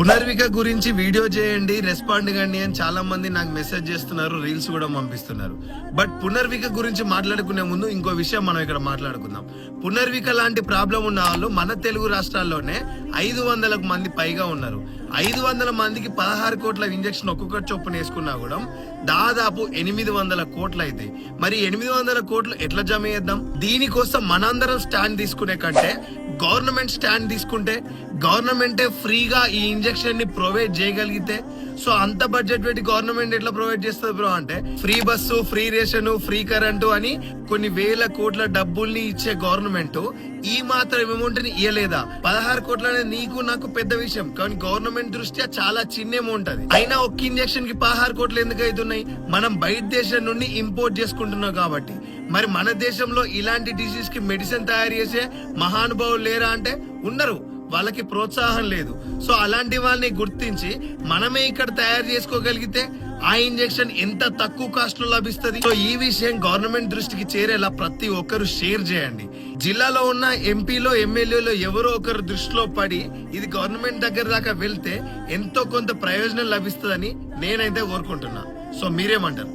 పునర్విక గురించి వీడియో చేయండి, రెస్పాండ్ కండి అని చాలా మంది నాకు మెసేజ్ చేస్తున్నారు, రీల్స్ కూడా పంపిస్తున్నారు. బట్ పునర్విక గురించి మాట్లాడుకునే ముందు ఇంకో విషయం మనం ఇక్కడ మాట్లాడుకుందాం. పునర్విక లాంటి ప్రాబ్లం ఉన్న వాళ్ళు మన తెలుగు రాష్ట్రాల్లోనే 500 మంది పైగా ఉన్నారు. 500 మందికి 16 కోట్ల ఇంజక్షన్ ఒక్కొక్కటి చొప్పున వేసుకున్నా కూడా దాదాపు 800 కోట్లు అయితే మరి 800 కోట్లు ఎట్లా జమ చేద్దాం? దీనికోసం మనందరం స్టాండ్ తీసుకునే కంటే గవర్నమెంట్ స్టాండ్ తీసుకుంటే, గవర్నమెంటే ఫ్రీగా ఈ ఇంజక్షన్ ని ప్రొవైడ్ చేయగలిగితే, సో అంత బడ్జెట్ పెట్టి గవర్నమెంట్ ఎట్లా ప్రొవైడ్ చేస్తుంది బ్రో అంటే, free bus, free ration, free current అని కొన్ని వేల కోట్ల డబ్బుల్ని ఇచ్చే గవర్నమెంట్ ఈ మాత్రం అమౌంట్ ని ఇయ్యలేదా? 16 కోట్ల అనేది నీకు నాకు పెద్ద విషయం, కానీ గవర్నమెంట్ దృష్ట్యా చాలా చిన్న అమౌంట్ అది. అయినా ఒక్క ఇంజక్షన్ కి 16 కోట్లు ఎందుకు అవుతున్నాయి? మనం బయట దేశం నుండి ఇంపోర్ట్ చేసుకుంటున్నాం కాబట్టి. మరి మన దేశంలో ఇలాంటి డిసీజ్ కి మెడిసిన్ తయారు చేసే మహానుభావులు లేరా అంటే ఉన్నారు, వాళ్ళకి ప్రోత్సాహం లేదు. సో అలాంటి వాళ్ళని గుర్తించి మనమే ఇక్కడ తయారు చేసుకోగలిగితే ఆ ఇంజెక్షన్ ఎంత తక్కువ కాస్ట్ లో లభిస్తుంది. సో ఈ విషయం గవర్నమెంట్ దృష్టికి చేరేలా ప్రతి ఒక్కరు షేర్ చేయండి. జిల్లాలో ఉన్న ఎంపీలో, ఎమ్మెల్యేలో ఎవరో ఒకరు దృష్టిలో పడి ఇది గవర్నమెంట్ దగ్గర దాకా వెళ్తే ఎంతో కొంత ప్రయోజనం లభిస్తుందని నేనైతే కోరుకుంటున్నా. సో మీరేమంటారు?